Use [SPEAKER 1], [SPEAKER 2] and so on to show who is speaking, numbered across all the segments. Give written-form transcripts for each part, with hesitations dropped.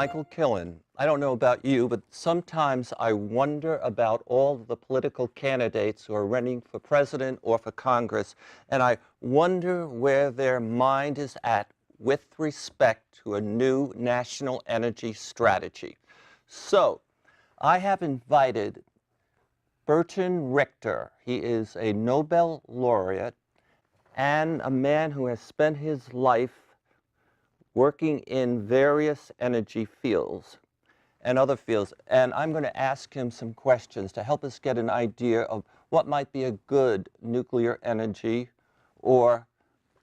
[SPEAKER 1] Michael Killen. I don't know about you, but sometimes I wonder about all the political candidates who are running for president or for Congress, and I wonder where their mind is at with respect to a new national energy strategy. So, I have invited Burton Richter. He is a Nobel Laureate and a man who has spent his life working in various energy fields and other fields. And I'm going to ask him some questions to help us get an idea of what might be a good nuclear energy or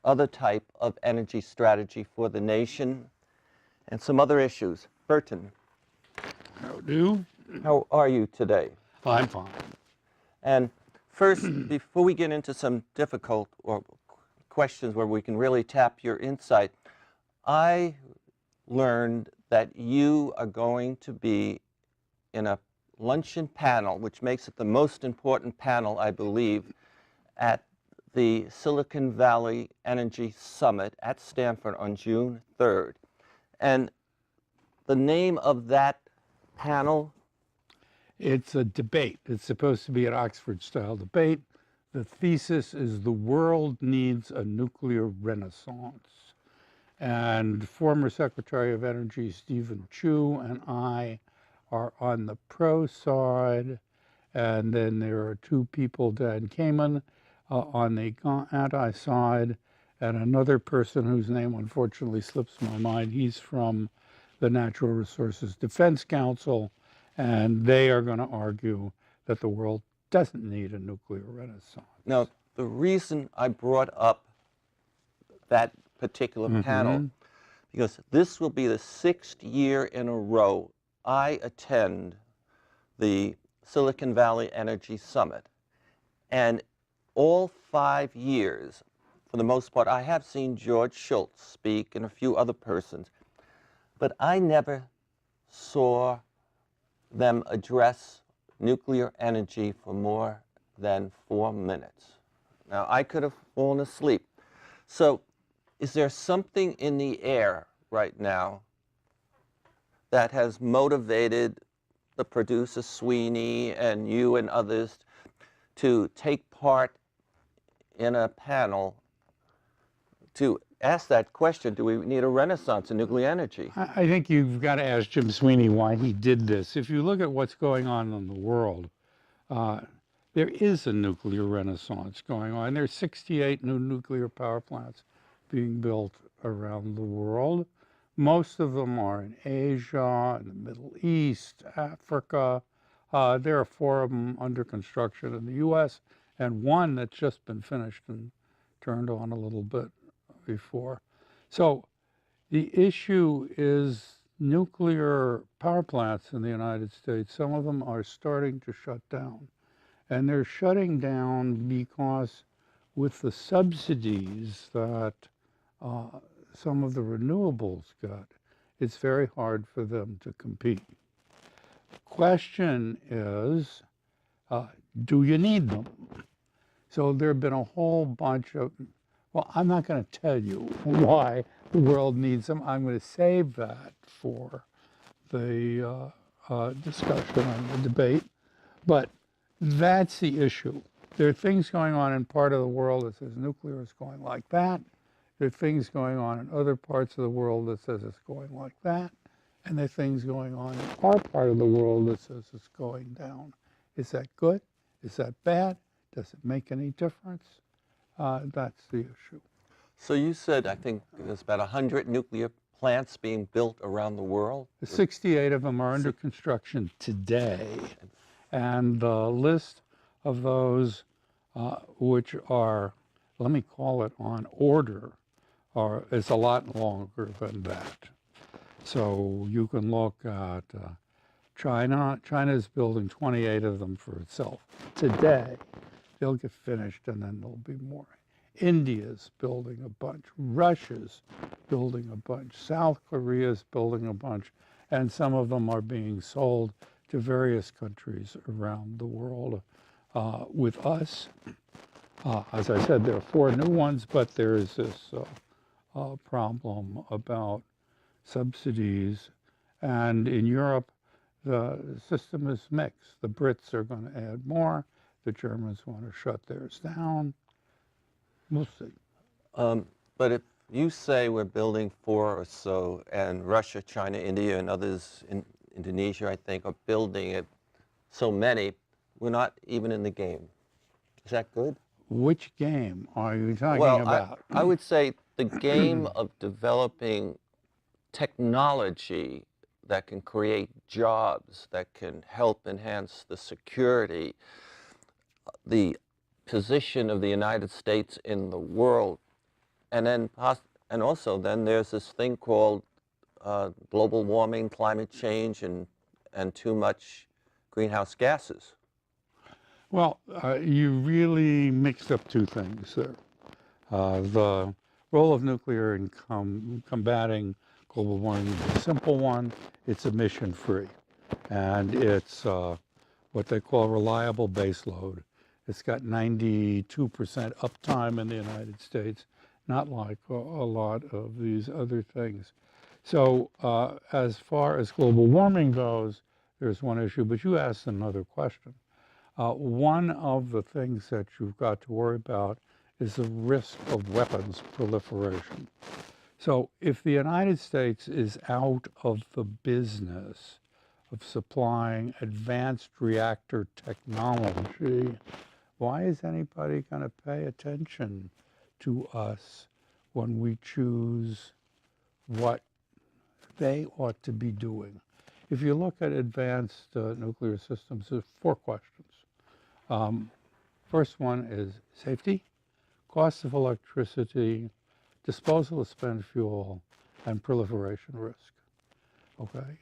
[SPEAKER 1] other type of energy strategy for the nation and some other issues. Burton.
[SPEAKER 2] How do?
[SPEAKER 1] How are you today?
[SPEAKER 2] I'm fine.
[SPEAKER 1] And first, before we get into some difficult or questions where we can really tap your insight, I learned that you are going to be in a luncheon panel, which makes it the most important panel, I believe, at the Silicon Valley Energy Summit at Stanford on June 3rd. And the name of that panel?
[SPEAKER 2] It's a debate. It's supposed to be an Oxford-style debate. The thesis is the world needs a nuclear renaissance. And former Secretary of Energy Stephen Chu and I are on the pro side, and then there are two people, Dan Kamen, on the anti side, and another person whose name unfortunately slips my mind. He's from the Natural Resources Defense Council, and they are going to argue that the world doesn't need a nuclear renaissance.
[SPEAKER 1] Now, the reason I brought up that particular panel, because this will be the 6th year in a row I attend the Silicon Valley Energy Summit. And all 5 years, for the most part, I have seen George Shultz speak and a few other persons, but I never saw them address nuclear energy for more than 4 minutes. Now, I could have fallen asleep. So, is there something in the air right now that has motivated the producer Sweeney and you and others to take part in a panel to ask that question, do we need a renaissance in nuclear energy?
[SPEAKER 2] I think you've got to ask Jim Sweeney why he did this. If you look at what's going on in the world, there is a nuclear renaissance going on. There's 68 new nuclear power plants being built around the world. Most of them are in Asia, in the Middle East, Africa. There are 4 of them under construction in the US, and 1 that's just been finished and turned on a little bit before. So the issue is nuclear power plants in the United States. Some of them are starting to shut down. And they're shutting down because with the subsidies that some of the renewables got, it's very hard for them to compete. The question is, do you need them? So there have been a whole bunch of, well, I'm not going to tell you why the world needs them. I'm going to save that for the discussion and the debate. But that's the issue. There are things going on in part of the world that says nuclear is going like that. There are things going on in other parts of the world that says it's going like that. And there are things going on in our part of the world that says it's going down. Is that good? Is that bad? Does it make any difference? That's the issue.
[SPEAKER 1] So you said, I think there's about 100 nuclear plants being built around the world?
[SPEAKER 2] 68 of them are under construction today. And the list of those which are, let me call it on order, is a lot longer than that. So you can look at China. China is building 28 of them for itself today. They'll get finished and then there'll be more. India's building a bunch. Russia's building a bunch. South Korea's building a bunch. And some of them are being sold to various countries around the world. With us, as I said, there are 4 new ones, but there is this problem about subsidies And in Europe, the system is mixed. The Brits are going to add more. The Germans want to shut theirs down. We'll see.
[SPEAKER 1] But if you say we're building 4 or so, and Russia, China, India, and others in Indonesia, I think, are building it, so many, we're not even in the game. Is that good?
[SPEAKER 2] Which game are you talking
[SPEAKER 1] Well,
[SPEAKER 2] about?
[SPEAKER 1] I would say the game of developing technology that can create jobs, that can help enhance the security, the position of the United States in the world, and then also then there's this thing called global warming, climate change, and too much greenhouse gases.
[SPEAKER 2] Well, you really mixed up two things there. The role of nuclear in combating global warming is a simple one. It's emission-free, and it's what they call reliable baseload. It's got 92% uptime in the United States, not like a lot of these other things. So as far as global warming goes, there's one issue, but you asked another question. One of the things that you've got to worry about is the risk of weapons proliferation. So if the United States is out of the business of supplying advanced reactor technology, why is anybody going to pay attention to us when we choose what they ought to be doing? If you look at advanced nuclear systems, there's 4 questions. First one is safety, cost of electricity, disposal of spent fuel, and proliferation risk. Okay,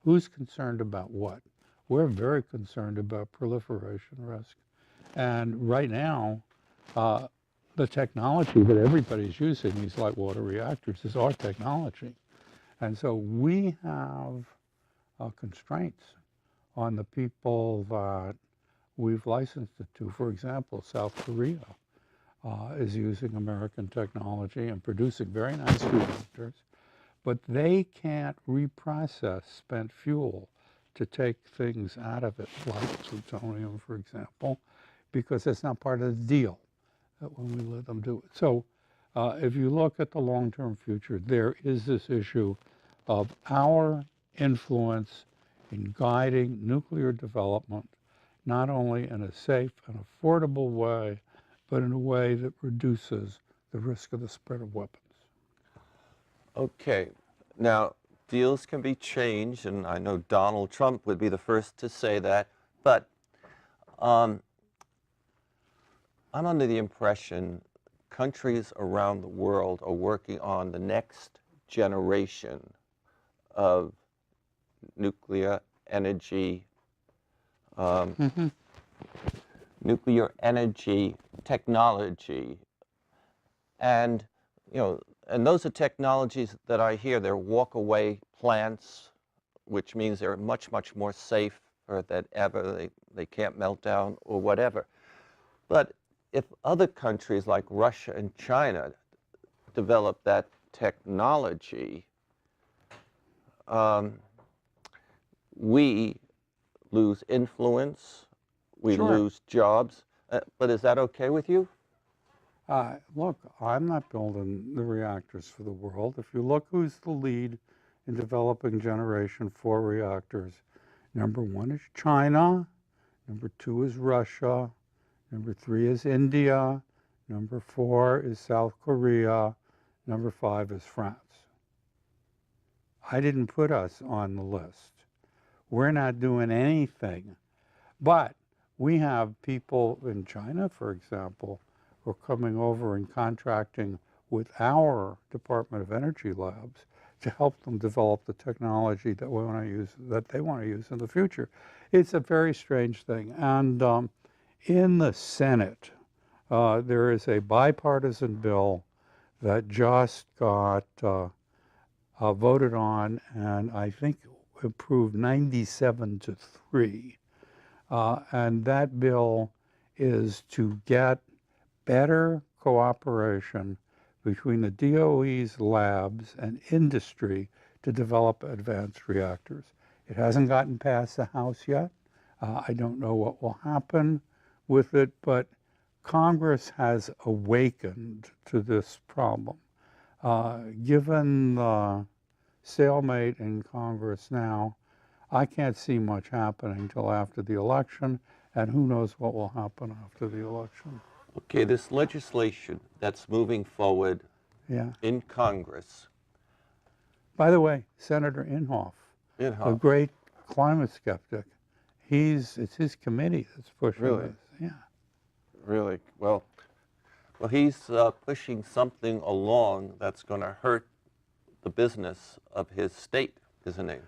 [SPEAKER 2] who's concerned about what? We're very concerned about proliferation risk. And right now, the technology that everybody's using, these light water reactors, is our technology. And so we have constraints on the people that we've licensed it to. For example, South Korea is using American technology and producing very nice reactors, but they can't reprocess spent fuel to take things out of it, like plutonium, for example, because it's not part of the deal when we let them do it. So if you look at the long-term future, there is this issue of our influence in guiding nuclear development, not only in a safe and affordable way, but in a way that reduces the risk of the spread of weapons.
[SPEAKER 1] Okay, now deals can be changed, and I know Donald Trump would be the first to say that, but I'm under the impression countries around the world are working on the next generation of nuclear energy nuclear energy technology. And, and those are technologies that I hear, they're walk-away plants, which means they're much, much more safe than ever. They can't melt down or whatever. But if other countries like Russia and China develop that technology, we lose influence, we lose jobs. But is that okay with you?
[SPEAKER 2] Look, I'm not building the reactors for the world. If you look who's the lead in developing Generation 4 reactors, number 1 is China, number 2 is Russia, number 3 is India, number 4 is South Korea, number 5 is France. I didn't put us on the list. We're not doing anything. But we have people in China, for example, who are coming over and contracting with our Department of Energy labs to help them develop the technology that we want to use, that they want to use in the future. It's a very strange thing. And in the Senate, there is a bipartisan bill that just got voted on, and I think approved 97-3. And that bill is to get better cooperation between the DOE's labs and industry to develop advanced reactors. It hasn't gotten past the House yet. I don't know what will happen with it, but Congress has awakened to this problem. Given the stalemate in Congress now, I can't see much happening till after the election, and who knows what will happen after the election.
[SPEAKER 1] Okay, this legislation that's moving forward
[SPEAKER 2] Yeah.
[SPEAKER 1] in Congress.
[SPEAKER 2] By the way, Senator Inhofe, a great climate skeptic, it's his committee that's pushing
[SPEAKER 1] Really?
[SPEAKER 2] this. Yeah.
[SPEAKER 1] Really? Well, he's pushing something along that's going to hurt the business of his state, isn't he?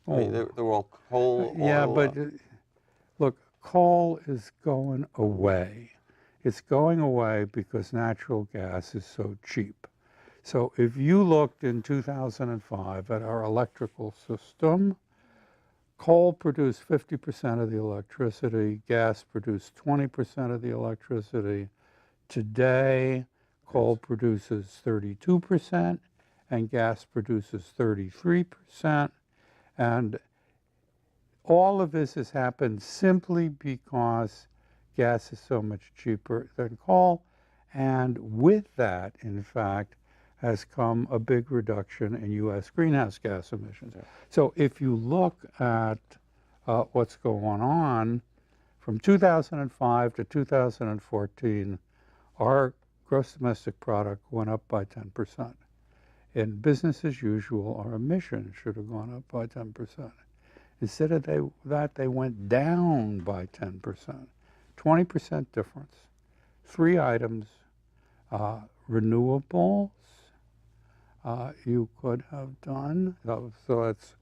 [SPEAKER 1] I mean, they're all coal,
[SPEAKER 2] Yeah,
[SPEAKER 1] oil,
[SPEAKER 2] but look, coal is going away. It's going away because natural gas is so cheap. So if you looked in 2005 at our electrical system, coal produced 50% of the electricity, gas produced 20% of the electricity. Today, coal produces 32% and gas produces 33%. And all of this has happened simply because gas is so much cheaper than coal. And with that, in fact, has come a big reduction in U.S. greenhouse gas emissions. Yeah. So if you look at what's going on, from 2005 to 2014, our gross domestic product went up by 10%. In business as usual, our emissions should have gone up by 10%. Instead of that, they went down by 10%. 20% difference. Three items: renewables, you could have done, so that's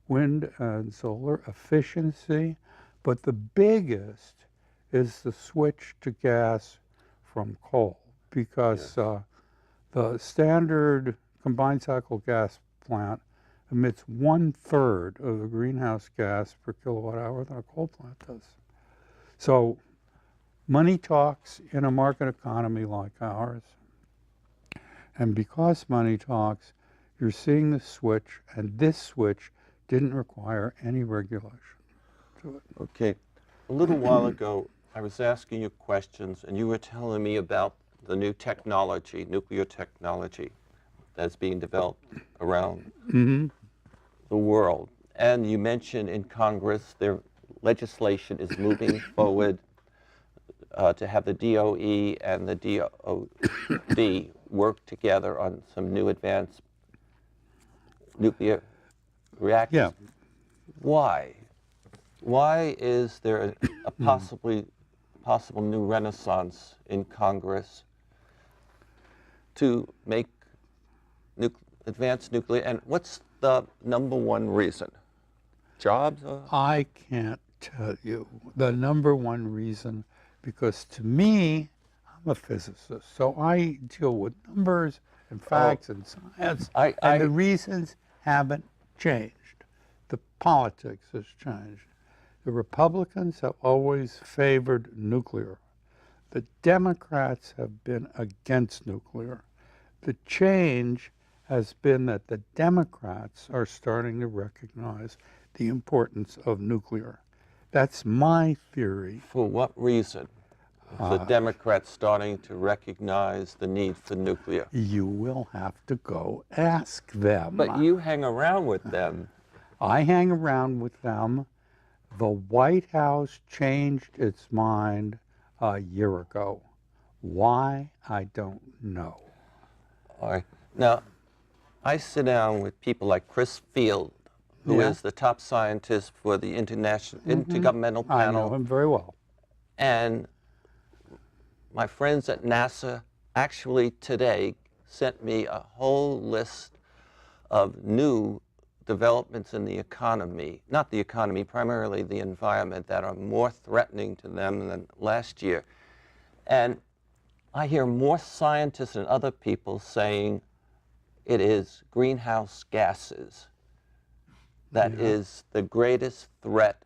[SPEAKER 2] wind and solar, efficiency, but the biggest is the switch to gas from coal, because the standard combined cycle gas plant emits 1/3 of the greenhouse gas per kilowatt hour than a coal plant does. So money talks in a market economy like ours. And because money talks, you're seeing the switch, and this switch didn't require any regulation to it.
[SPEAKER 1] Okay. A little while ago, I was asking you questions, and you were telling me about the new technology, nuclear technology, that's being developed around the world. And you mentioned in Congress their legislation is moving forward to have the DOE and the DOD work together on some new advanced nuclear reactors.
[SPEAKER 2] Yeah.
[SPEAKER 1] Why? Why is there a possible new renaissance in Congress to make advanced nuclear? And what's the number one reason? Jobs?
[SPEAKER 2] I can't tell you the number one reason, because to me, I'm a physicist, so I deal with numbers and facts and science, and the reasons haven't changed. The politics has changed. The Republicans have always favored nuclear. The Democrats have been against nuclear. The change has been that the Democrats are starting to recognize the importance of nuclear. That's my theory.
[SPEAKER 1] For what reason is the Democrats starting to recognize the need for nuclear?
[SPEAKER 2] You will have to go ask them.
[SPEAKER 1] But you hang around with them.
[SPEAKER 2] I hang around with them. The White House changed its mind a year ago. Why? I don't know.
[SPEAKER 1] All right. Now, I sit down with people like Chris Field, who is the top scientist for the Intergovernmental Panel.
[SPEAKER 2] I know him very well.
[SPEAKER 1] And my friends at NASA actually today sent me a whole list of new developments in the economy, not the economy, primarily the environment, that are more threatening to them than last year. And I hear more scientists and other people saying it is greenhouse gases that is the greatest threat,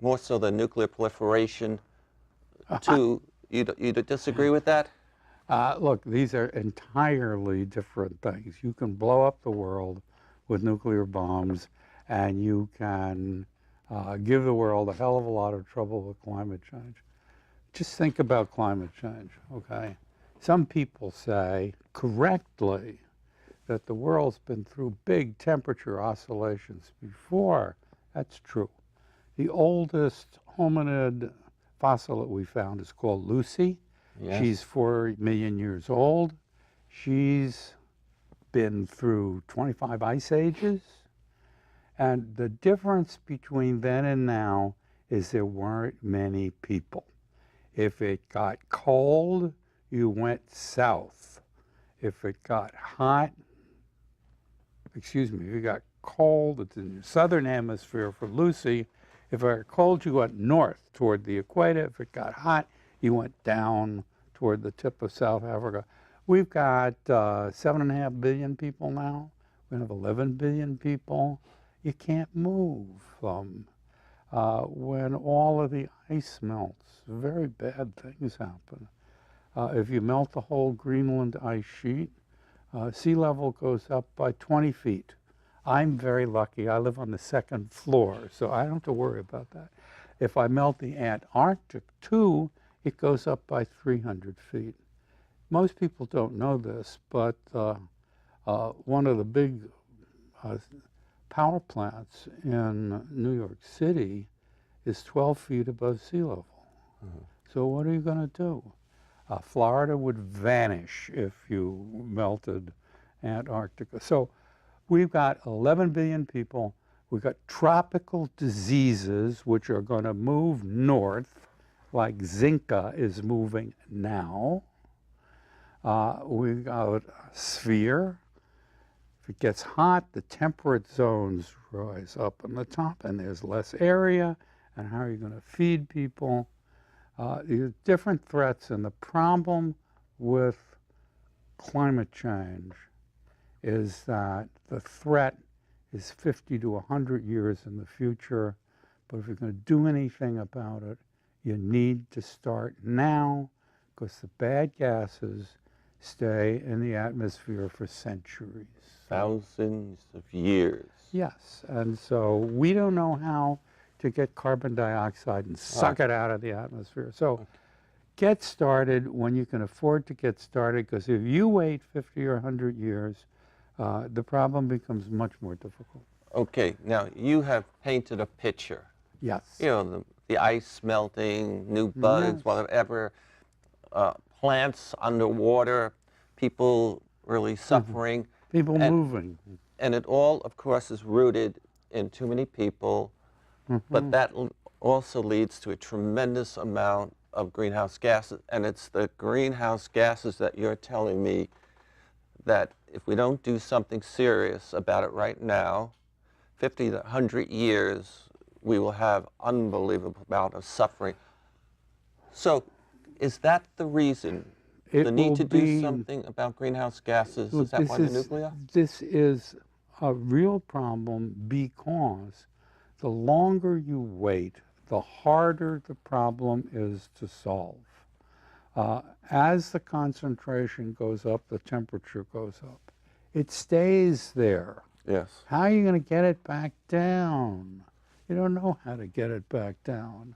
[SPEAKER 1] more so than nuclear proliferation, to, you disagree with that?
[SPEAKER 2] Look, these are entirely different things. You can blow up the world with nuclear bombs, and you can give the world a hell of a lot of trouble with climate change. Just think about climate change, okay? Some people say, correctly, that the world's been through big temperature oscillations before. That's true. The oldest hominid fossil that we found is called Lucy.
[SPEAKER 1] Yes.
[SPEAKER 2] She's 4 million years old. She's been through 25 ice ages. And the difference between then and now is there weren't many people. If it got cold, you went south. If it got hot, if it got cold, it's in the southern hemisphere for Lucy. If it got cold, you went north toward the equator. If it got hot, you went down toward the tip of South Africa. We've got 7.5 billion people now. We have 11 billion people. You can't move. When all of the ice melts, very bad things happen. If you melt the whole Greenland ice sheet, sea level goes up by 20 feet. I'm very lucky. I live on the second floor, so I don't have to worry about that. If I melt the Antarctic too, it goes up by 300 feet. Most people don't know this, but one of the big power plants in New York City is 12 feet above sea level. Mm-hmm. So what are you going to do? Florida would vanish if you melted Antarctica. So we've got 11 billion people. We've got tropical diseases which are going to move north, like Zika is moving now. We've got a sphere. If it gets hot, the temperate zones rise up on the top, and there's less area. And how are you going to feed people? There's different threats, and the problem with climate change is that the threat is 50 to 100 years in the future. But if you're going to do anything about it, you need to start now, because the bad gases stay in the atmosphere for centuries.
[SPEAKER 1] Thousands of years.
[SPEAKER 2] Yes, and so we don't know how to get carbon dioxide and suck it out of the atmosphere. So get started when you can afford to get started, because if you wait 50 or 100 years, the problem becomes much more difficult.
[SPEAKER 1] Okay, now you have painted a picture.
[SPEAKER 2] Yes.
[SPEAKER 1] You know, the ice melting, new bugs,
[SPEAKER 2] Yes.
[SPEAKER 1] whatever, plants underwater, people really suffering.
[SPEAKER 2] People moving.
[SPEAKER 1] And it all, of course, is rooted in too many people, but that also leads to a tremendous amount of greenhouse gases. And it's the greenhouse gases that you're telling me that if we don't do something serious about it right now, 50 to 100 years, we will have unbelievable amount of suffering. So is that the reason? The need to do something about greenhouse gases?
[SPEAKER 2] Look,
[SPEAKER 1] is that why the nuclear?
[SPEAKER 2] This is a real problem, because the longer you wait, the harder the problem is to solve. As the concentration goes up, the temperature goes up. It stays there.
[SPEAKER 1] Yes.
[SPEAKER 2] How are you going to get it back down? You don't know how to get it back down.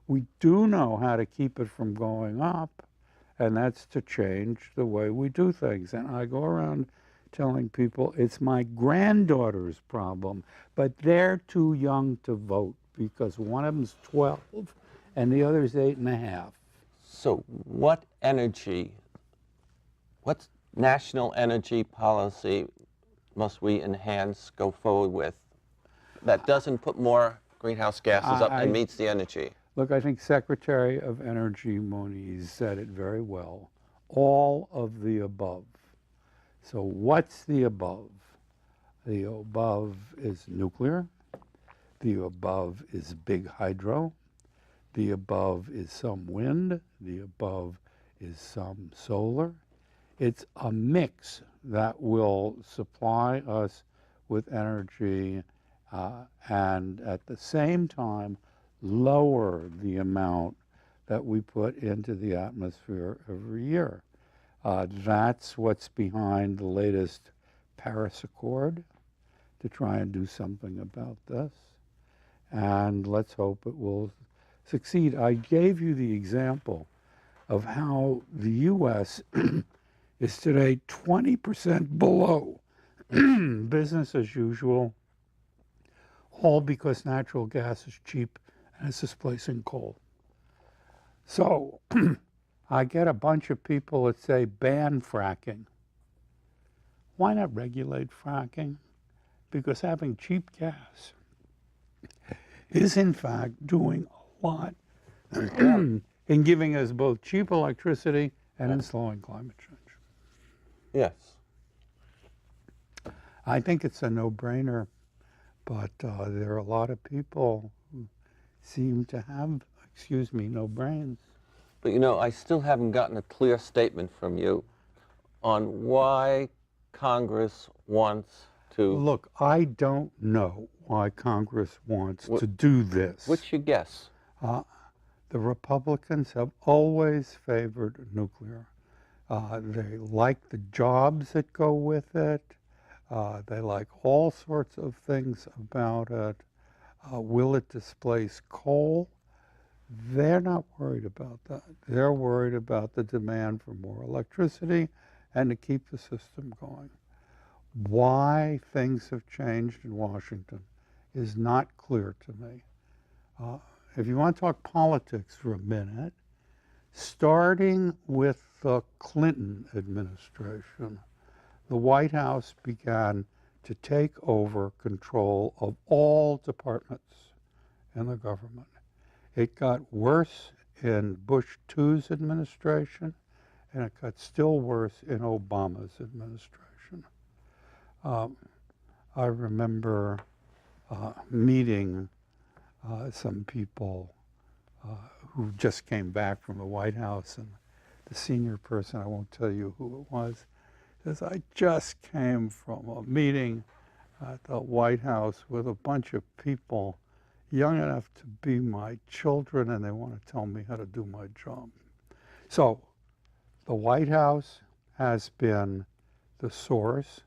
[SPEAKER 2] We do know how to keep it from going up, and that's to change the way we do things. And I go around telling people it's my granddaughter's problem, but they're too young to vote because one of them's 12 and the other's 8.5.
[SPEAKER 1] So what national energy policy must we enhance, go forward with, that doesn't put more greenhouse gases up and meets the energy?
[SPEAKER 2] Look, I think Secretary of Energy Moniz said it very well. All of the above. So what's the above? The above is nuclear. The above is big hydro. The above is some wind. The above is some solar. It's a mix that will supply us with energy and at the same time lower the amount that we put into the atmosphere every year. That's what's behind the latest Paris Accord to try and do something about this. And let's hope it will succeed. I gave you the example of how the U.S. is today 20% below business as usual, all because natural gas is cheap and it's displacing coal. So I get a bunch of people that say ban fracking. Why not regulate fracking? Because having cheap gas is in fact doing a lot in giving us both cheap electricity and in slowing climate change.
[SPEAKER 1] Yes.
[SPEAKER 2] I think it's a no-brainer, but there are a lot of people who seem to have, excuse me, no brains.
[SPEAKER 1] But you know, I still haven't gotten a clear statement from you on why Congress wants to...
[SPEAKER 2] Look, I don't know why Congress wants to do this.
[SPEAKER 1] What's your guess?
[SPEAKER 2] The Republicans have always favored nuclear. They like the jobs that go with it. They like all sorts of things about it. Will it displace coal? They're not worried about that. They're worried about the demand for more electricity and to keep the system going. Why things have changed in Washington is not clear to me. If you want to talk politics for a minute, starting with the Clinton administration, the White House began to take over control of all departments in the government. It got worse in Bush II's administration, and it got still worse in Obama's administration. I remember meeting some people who just came back from the White House, and the senior person, I won't tell you who it was, says, I just came from a meeting at the White House with a bunch of people young enough to be my children, and they want to tell me how to do my job. So the White House has been the source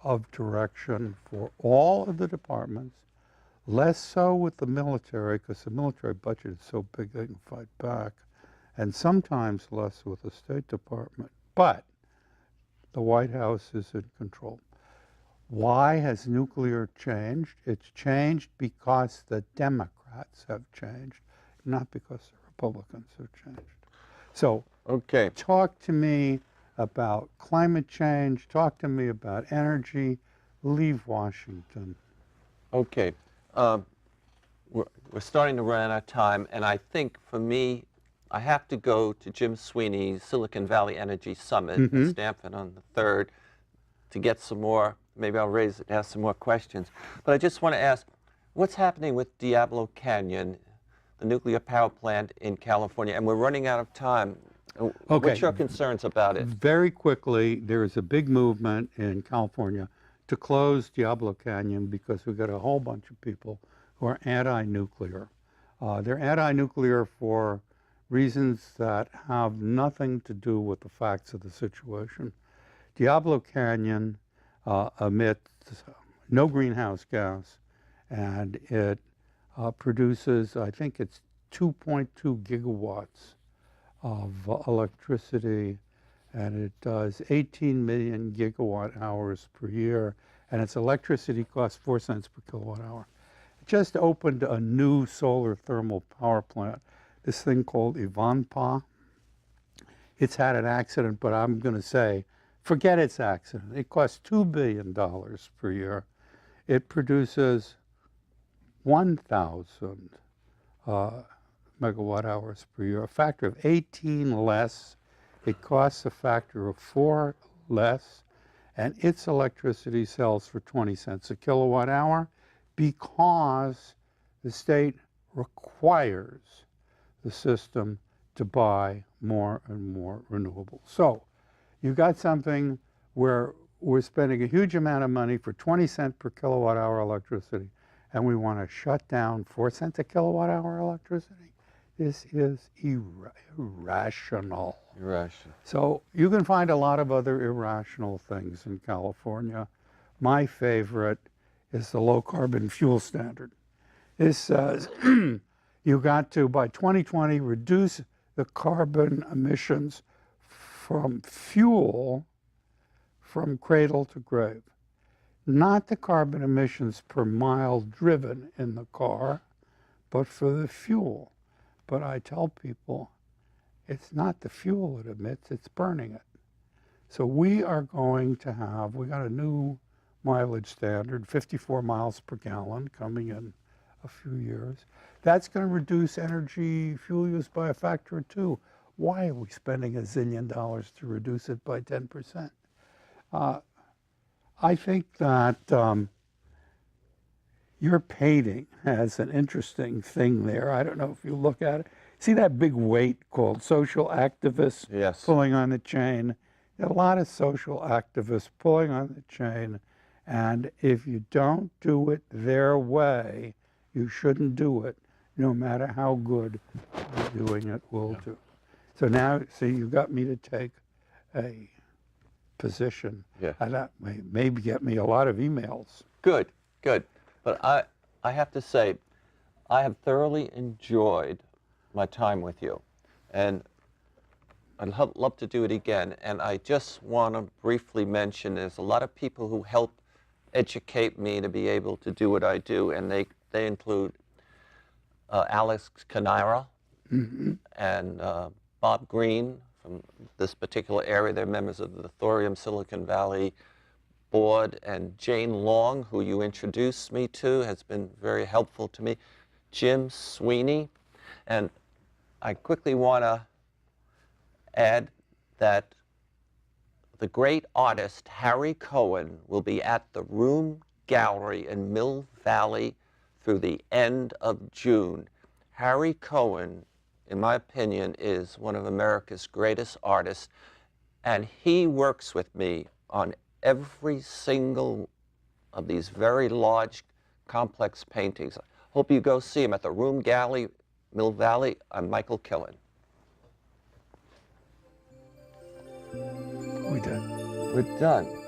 [SPEAKER 2] of direction for all of the departments, less so with the military, because the military budget is so big they can fight back, and sometimes less with the State Department. But the White House is in control. Why has nuclear changed? It's changed because the Democrats have changed, not because the Republicans have changed. So
[SPEAKER 1] Okay.
[SPEAKER 2] talk to me about climate change, talk to me about energy, leave Washington.
[SPEAKER 1] Okay. We're starting to run out of time, and I think for me, I have to go to Jim Sweeney's Silicon Valley Energy Summit in Stanford on the 3rd to get some more, maybe I'll ask some more questions. But I just want to ask, what's happening with Diablo Canyon, the nuclear power plant in California? And we're running out of time.
[SPEAKER 2] Okay.
[SPEAKER 1] What's your concerns about it?
[SPEAKER 2] Very quickly, there is a big movement in California to close Diablo Canyon because we've got a whole bunch of people who are anti-nuclear. They're anti-nuclear for reasons that have nothing to do with the facts of the situation. Diablo Canyon emits no greenhouse gas, and it produces, I think it's 2.2 gigawatts of electricity, and it does 18 million gigawatt hours per year, and its electricity costs 4 cents per kilowatt hour. It just opened a new solar thermal power plant, this thing called Ivanpah. It's had an accident, but I'm going to say, forget its accident. It costs $2 billion per year. It produces 1,000 megawatt hours per year, a factor of 18 less. It costs a factor of 4 less, and its electricity sells for 20 cents a kilowatt hour because the state requires the system to buy more and more renewables. So you've got something where we're spending a huge amount of money for 20 cents per kilowatt hour electricity, and we want to shut down 4 cents a kilowatt hour electricity. This is irrational.
[SPEAKER 1] Irrational.
[SPEAKER 2] So you can find a lot of other irrational things in California. My favorite is the low carbon fuel standard. This says you got to, by 2020, reduce the carbon emissions from fuel from cradle to grave. Not the carbon emissions per mile driven in the car, but for the fuel. But I tell people, it's not the fuel it emits, it's burning it. So we are going to have, we got a new mileage standard, 54 miles per gallon coming in a few years. That's going to reduce energy fuel use by a factor of 2. Why are we spending $1 zillion to reduce it by 10%? I think that your painting has an interesting thing there. I don't know if you look at it. See that big weight called social activists
[SPEAKER 1] Yes.
[SPEAKER 2] pulling on the chain? There are a lot of social activists pulling on the chain, and if you don't do it their way, you shouldn't do it, no matter how good doing it will do. So now, see, you got me to take a position.
[SPEAKER 1] Yeah.
[SPEAKER 2] And that may maybe get me a lot of emails.
[SPEAKER 1] Good, good. But I have to say, I have thoroughly enjoyed my time with you. And I'd love to do it again. And I just want to briefly mention there's a lot of people who help educate me to be able to do what I do. And they include Alex Canara and Bob Green from this particular area. They're members of the Thorium Silicon Valley board, and Jane Long, who you introduced me to, has been very helpful to me. Jim Sweeney. And I quickly want to add that the great artist Harry Cohen will be at the Room Gallery in Mill Valley through the end of June. Harry Cohen, in my opinion, is one of America's greatest artists, and he works with me on every single of these very large, complex paintings. Hope you go see him at the Room Gallery, Mill Valley. I'm Michael Killen.
[SPEAKER 2] We done.
[SPEAKER 1] We're done.